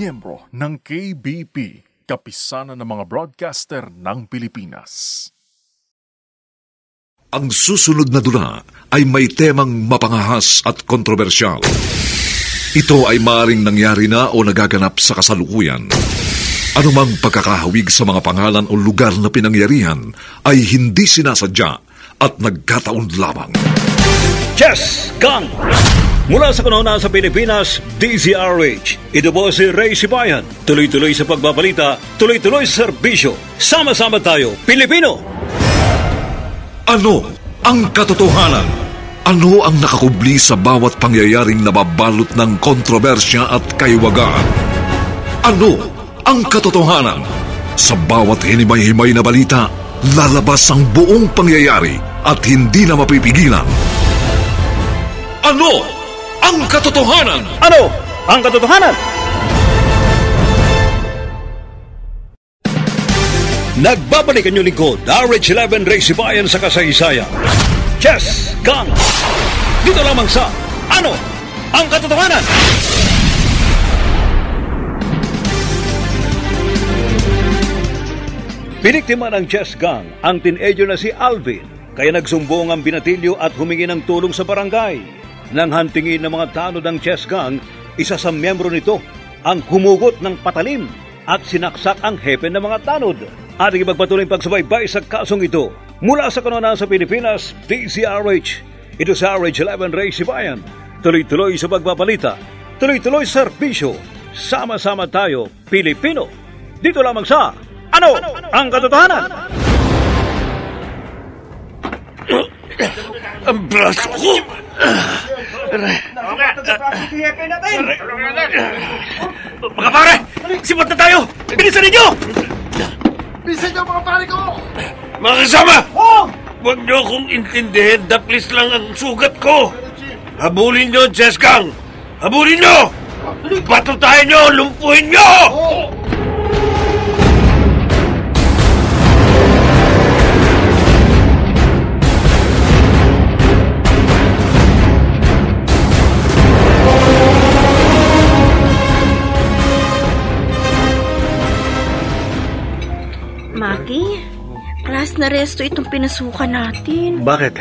miyembro ng KBP, Kapisanan ng mga Broadcaster ng Pilipinas. Ang susunod na dula ay may temang mapangahas at kontrobersyal. Ito ay maaaring nangyari na o nagaganap sa kasalukuyan. Anumang pagkakahawig sa mga pangalan o lugar na pinangyarihan ay hindi sinasadya at nagkataon lamang. Chess Gang! Mula sa kanuna sa Pilipinas, DZRH. Ito po si Ray Sibayan. Tuloy-tuloy sa pagbabalita, tuloy-tuloy sa serbisyo. Sama-sama tayo, Pilipino! Ano ang katotohanan? Ano ang nakakubli sa bawat pangyayaring nababalot ng kontrobersya at kaiwagaan? Ano ang katotohanan? Sa bawat hinimay-himay na balita, lalabas ang buong pangyayari at hindi na mapipigilan. Ano ang katotohanan? Ano ang katotohanan? Nagbabalik ang inyong lingkod, RH11 Ray Sibayan sa kasaysayan. Chess Gang! Dito lamang sa Ano ang katotohanan? Piniktima ng Chess Gang ang teenager na si Alvin, kaya nagsumbong ang binatilyo at humingi ng tulong sa barangay. Nang hantingin ng mga tanod ng Chess Gang, isa sa miyembro nito ang humugot ng patalim at sinaksak ang hepe ng mga tanod. Ating ipagpatuloy pagsubaybay sa kasong ito. Mula sa kanuna sa Pilipinas, DZRH. Ito sa RH11 Ray Sibayan. Tuloy-tuloy sa pagbabalita, tuloy-tuloy sa serbisyo. Sama-sama tayo, Pilipino. Dito lamang sa Ano ang katotohanan? Ang braso ko! Mga pare! Sipat na tayo! Bilisan ninyo! Bilisan niyo mga pare ko! Mga kasama! Huwag niyo akong intindihin. Daplis lang ang sugat ko. Habulin niyo, Chess Gang! Habulin niyo! Bato tayo niyo! Lumpuhin niyo! Maki, class na resto itong pinasukan natin. Bakit?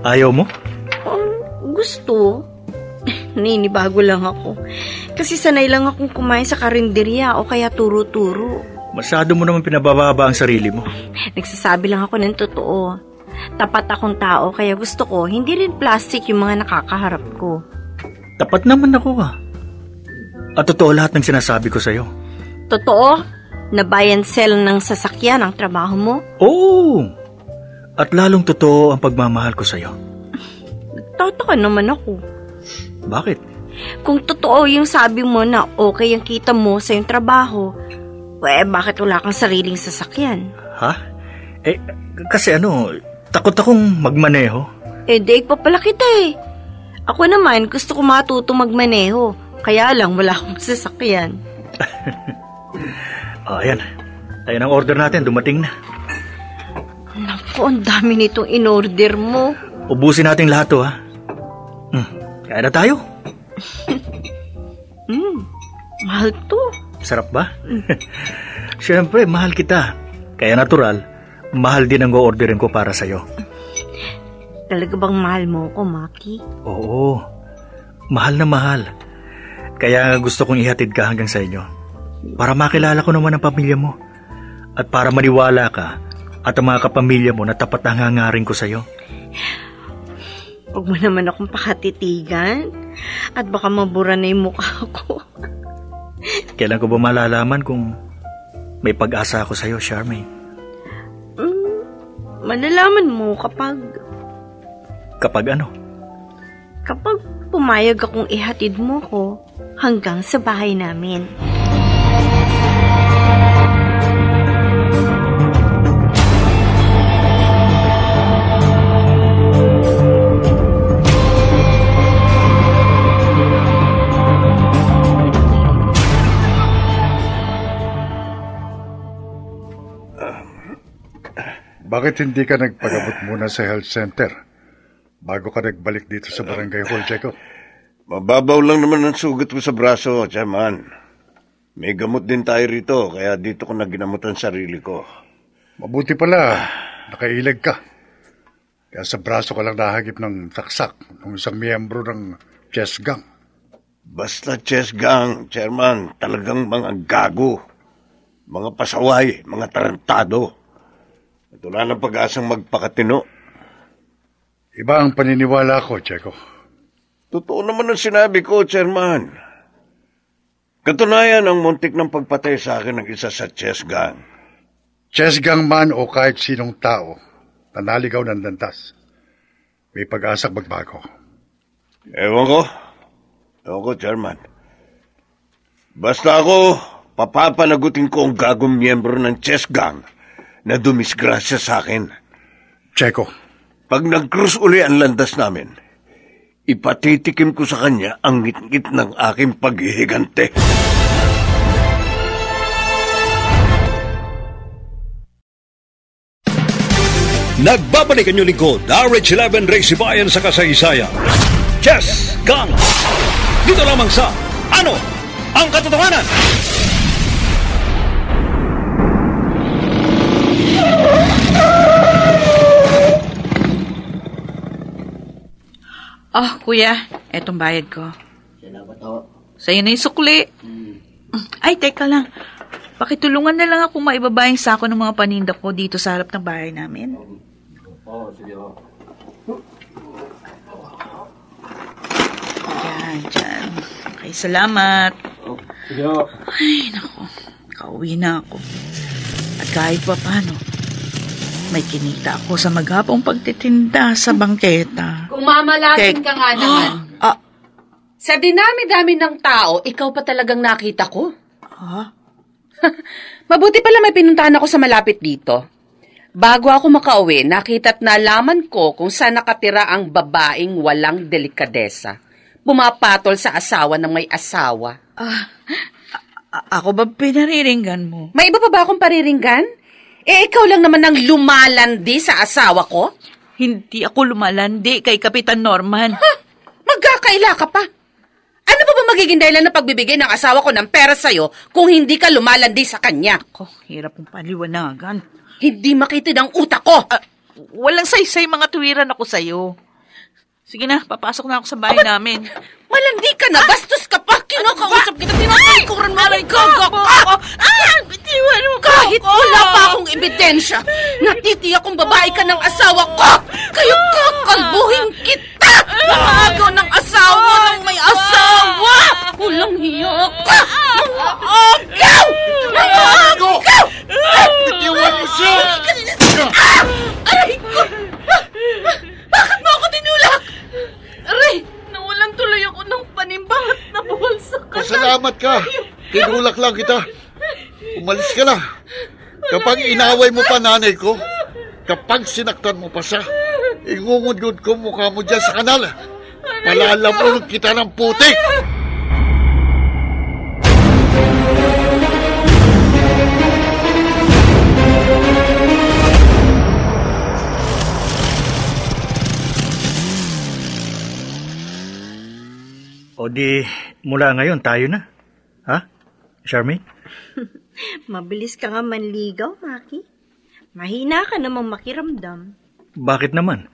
Ayaw mo? Gusto. Ninibago lang ako. Kasi sanay lang akong kumain sa karinderya o kaya turo-turo. Masyado mo naman pinabababa ang sarili mo. Nagsasabi lang ako ng totoo. Tapat akong tao kaya gusto ko hindi rin plastic yung mga nakakaharap ko. Tapat naman ako At totoo lahat ng sinasabi ko sa'yo. Totoo? Na buy and sell ng sasakyan ang trabaho mo? Oo! At lalong totoo ang pagmamahal ko sa'yo. Nagtataka naman ako. Bakit? Kung totoo yung sabi mo na okay ang kita mo sa yung trabaho, bakit wala kang sariling sasakyan? Ha? Kasi takot akong magmaneho. Daig pa pala kita eh. Ako naman, gusto ko matuto magmaneho. Kaya lang, wala akong sasakyan. Ayan. Ayan ang order natin, dumating na. Naku, ang dami nitong in-order mo. Ubusin natin lahat to, ha? Kaya na tayo. Mahal to. Sarap ba? Siyempre, mahal kita. Kaya natural, mahal din ang o-orderin ko para sa'yo. Talaga bang mahal mo ko, Maki? Oo, mahal na mahal. Kaya gusto kong ihatid ka hanggang sa inyo. Para makilala ko naman ang pamilya mo. At para maniwala ka at ang mga kapamilya mo na tapat ang hangarin ko sa'yo. Huwag mo naman akong pakatitigan. At baka mabura na yung mukha ko. Kailan ko ba malalaman kung may pag-asa ako sa'yo, Charmaine? Malalaman mo kapag... Kapag ano? Kapag pumayag akong ihatid mo ko hanggang sa bahay namin. Bakit hindi ka nagpagamot muna sa health center bago ka nagbalik dito sa barangay hall, Jacob? Mababaw lang naman ang sugat ko sa braso, Chairman. May gamot din tayo rito, kaya dito ko na ginamot ang sarili ko. Mabuti pala, nakailag ka. Kaya sa braso ka lang nahagip ng saksak ng isang miyembro ng chess gang. Basta chess gang, Chairman, talagang mga gago. Mga pasaway, mga tarantado. At wala ng pag-asang magpakatino. Iba ang paniniwala ko, Checo. Totoo naman ang sinabi ko, Chairman. Katunayan ang muntik ng pagpatay sa akin ng isa sa chess gang. Chess gang man o kahit sinong tao na naligaw ng landas, may pag-asang magbago. Ewan ko, Chairman. Basta ako, papapanagutin ko ang gagong miyembro ng chess gang na dumisgrasya sa akin. Checo. Pag nag-cruise uli ang landas namin, ipatitikim ko sa kanya ang ngit-ngit ng aking paghihigante. Nagbabalik ang inyong lingkod, RH11 Ray Sibayan sa kasaysayan. Chess Gang! Dito lamang sa Ano ang Katotohanan? Kuya, etong bayad ko. Salamat ho. Sa'yo na yung sukli. Ay, teka lang. Pakitulungan na lang ako maibaba yung sako ng mga paninda ko dito sa harap ng bahay namin. Sige ho. Diyan. Okay, salamat. Sige ho. Ay, naku. Kauwi na ako. At kahit pa paano, may kinita ako sa maghapong pagtitinda sa bangketa. Kung mamalasin ka nga naman. Sa dinami-dami ng tao, ikaw pa talagang nakita ko. Mabuti pala may pinuntahan ako sa malapit dito. Bago ako makauwi, nakita at nalaman ko kung saan nakatira ang babaeng walang delikadesa. Pumapatol sa asawa ng may asawa. Ako ba pinariringgan mo? May iba pa ba akong pariringgan? Ikaw lang naman ang lumalandi sa asawa ko? Hindi ako lumalandi kay Kapitan Norman. Magkakaila ka pa. Ano pa ba magiging dahilan na pagbibigay ng asawa ko ng pera sa'yo kung hindi ka lumalandi sa kanya? Ako, hirap mong paliwanagan. Hindi makitid ang utak ko. Walang saysay mga tuwiran ako sa'yo. Sige na, papasok na ako sa bahay namin. Malandi ka na, bastos ka pa. Kinakausap kita, tinatalikuran mo ang gaga ka. Bitiwan mo Kahit wala pa akong ebidensya, natitiyak kong babae ka ng asawa ko. Kayo kakalbuhin kita. Nangaagaw ng asawa ng may asawa. Walang hiya ka. Nangaagaw! Nangaagaw! Bitiwan mo siya! Aray ko! Bakit mo ako tinulak? Aray! Nawalan tuloy ako ng panimba at nabuwalsak ka. Pasalamat ka. Tinulak lang kita. Umalis ka na. Kapag inaway mo pa nanay ko, kapag sinaktan mo pa siya, ingungudgod ko mukha mo dyan sa kanal. Palalamon kita ng putik. O di, mula ngayon tayo na. Ha? Charmaine? Mabilis ka nga manligaw, Maki. Mahina ka namang makiramdam. Bakit naman?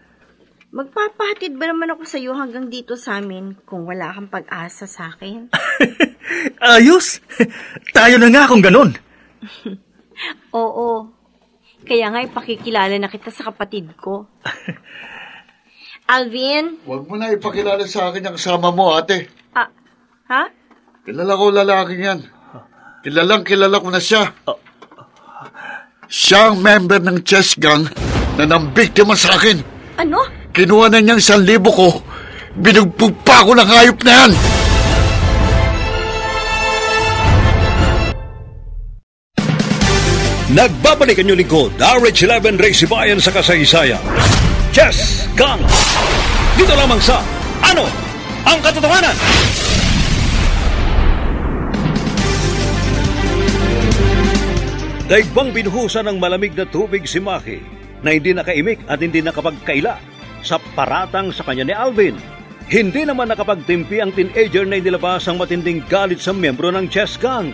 Magpapahatid ba naman ako sa iyo hanggang dito sa amin kung wala kang pag-asa sa akin? Ayos! Tayo na nga kung ganun. Oo. Kaya nga ipakikilala na kita sa kapatid ko. Alvin? Huwag mo na ipakilala sa akin yung kasama mo, ate. Ha? Kilala ko lalaking yan. Kilala ko na siya. Siya ang member ng chess gang na nambiktima sa akin. Ano? Kinuha na niyang 1,000 ko. Binugbog pa ako ng hayop na yan. Nagbabalik ang inyong lingkod, RH11 Ray Sibayan sa kasaysayan. Chess Gang! Dito lamang sa Ano ang Katotohanan? Daigbang binuhusan ng malamig na tubig si Maki na hindi nakaimik at hindi nakapagkaila sa paratang sa kanya ni Alvin. Hindi naman nakapagtimpi ang teenager na inilabas ang matinding galit sa miyembro ng chess gang.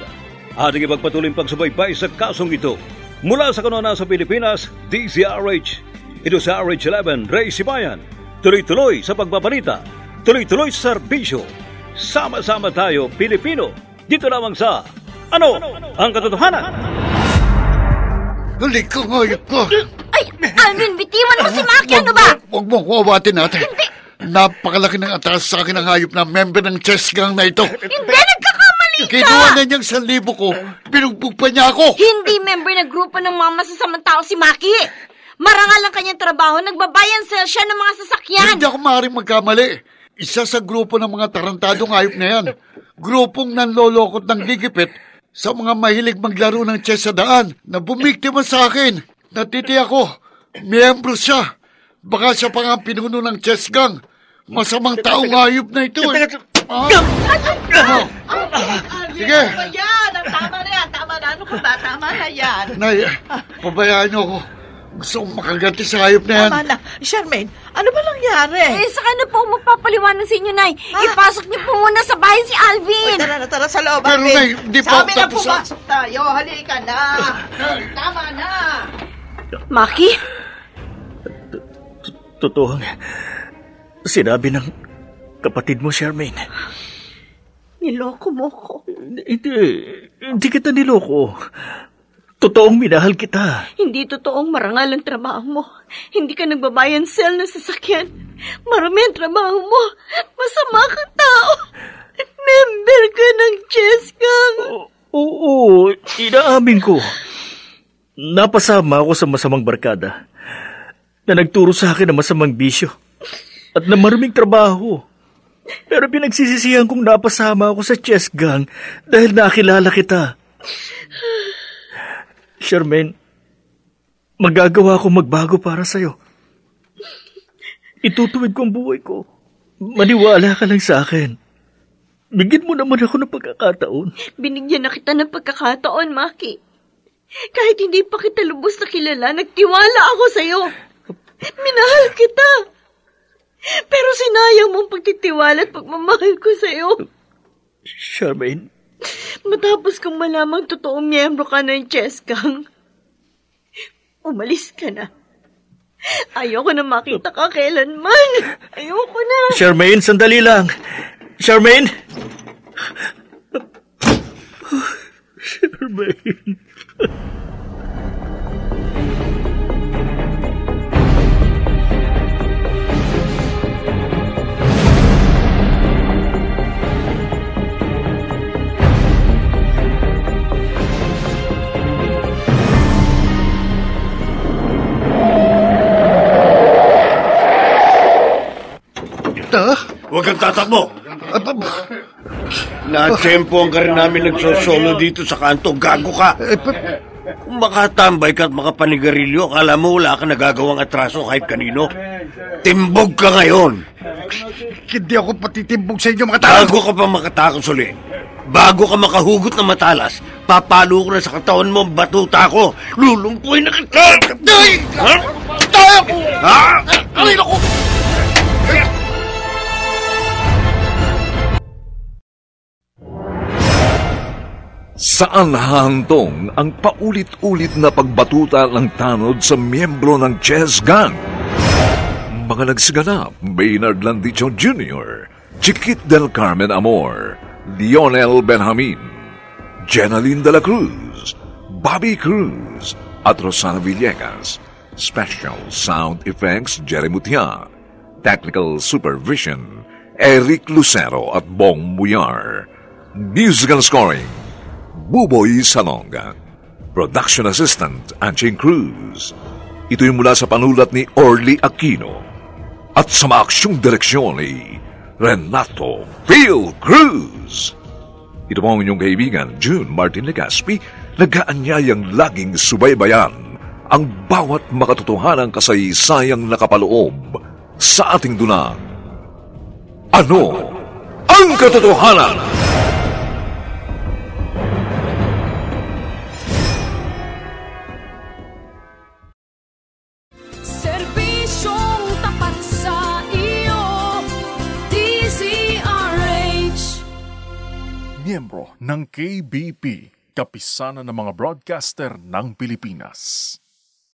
Ating ipagpatuloy pagsubaybay sa kasong ito. Mula sa kanuna sa Pilipinas, DZRH. Ito sa RH11, Ray Sibayan. Tuloy-tuloy sa pagbabalita. Tuloy-tuloy sa serbisyo. Sama-sama tayo, Pilipino. Dito lamang sa Ano ang Katotohanan? Huli ko, hayop ko. Ay, Alvin, bitiwan mo si Maki, ano ba? Huwag mo ko awatin natin. Napakalaki ng atras sa akin ng hayop na member ng chess gang na ito. Hindi, nagkakamali ka! Kinuha na niyang 1,000 ko. Binugbog pa niya ako. Hindi member ng grupo ng mga masasamang tao si Maki. Marangal ang kanyang trabaho, nagbabayan sale siya ng mga sasakyan. Hindi ako maaaring magkamali. Isa sa grupo ng mga tarantadong hayop na yan. Grupong nanlolokot ng gigipit sa mga mahilig maglaro ng chess sa daan na bumiktima sa akin. Natitiyak ko, miyembro siya. Baka siya pa nga pinuno ng chess gang. Masamang taong hayop na ito. Sige. Tama na yan. Ano ka ba? Tama na yan. Nay, pabayaan niyo ako. Gusto kong makaganti sa hayop na yan. Tama na. Charmaine, ano ba nangyari? Saka na po magpapaliwanag sa inyo, Nay. Ipasok niyo po muna sa bahay si Alvin. Tara sa loob, Pero, Alvin. Nay, hindi pa Sabi na tapos pumasok tayo. Halika na. Tama na. Maki? Totoo. Sinabi ng kapatid mo, Charmaine. Niloko mo ko. Hindi kita niloko. Totoong minahal kita. Hindi totoong marangal ang trabaho mo. Hindi ka nagbabayan sale ng sasakyan. Marami ang trabaho mo. Masama kang tao. Member ka ng chess gang. Oo, inaamin ko. Napasama ako sa masamang barkada na nagturo sa akin ng masamang bisyo at na maruming trabaho. Pero pinagsisisihan kong napasama ako sa chess gang dahil nakilala kita. Charmaine, magagawa akong magbago para sa'yo. Itutuwid ko ang buhay ko. Maniwala ka lang sa akin. Bigyan mo naman ako ng pagkakataon. Binigyan na kita ng pagkakataon, Maki. Kahit hindi pa kita lubos na kilala, nagtiwala ako sa'yo. Minahal kita. Pero sinayang mong pagtitiwala at pagmamahal ko sa'yo. Charmaine, matapos kong malamang totoong miyembro ka ng chess gang, umalis ka na. Ayoko na makita ka kailanman. Ayoko na. Charmaine, sandali lang. Charmaine! Charmaine. Huwag kang tatakbo. Na-tempo ang ka rin namin nagsosolo dito sa kanto. Gago ka. Kung makatambay ka at makapanigarilyo, akala mo wala ka nagagawang atraso kahit kanino. Timbog ka ngayon. Hindi ako patitimbog sa inyo, mga tao. Bago ka pa makatakos uli. Bago ka makahugot na matalas, papalo ko na sa katawan mo ang batuta ko. Lulumpuin na kita. Ha? Tayo! Ha? Ay, naku! Saan hahantong ang paulit-ulit na pagbatuta ng tanod sa miyembro ng chess gang? Mga nagsiganap, Maynard Landicho Jr., Chiquit del Carmen Amor, Lionel Benjamin, Jenaline de la Cruz, Bobby Cruz, at Rosana Villegas. Special Sound Effects, Jerry Mutia. Technical Supervision, Eric Lucero at Bong Muyar. Musical Scoring, Buboy Salonga. Production Assistant, Anching Cruz. Ito'y mula sa panulat ni Orly Aquino. At sa maaksyong direksyon ni Renato Phil Cruz. Ito po ang inyong kaibigan, June Martin Legaspi, nag-aanyayang laging subaybayan ang bawat makatotohanang kasaysayang nakapaloob sa ating dunang. Ano ang katotohanan? Serbisyong tapat sa iyo, DZRH. Miyembro ng KBP, kapisanan ng mga broadcaster ng Pilipinas.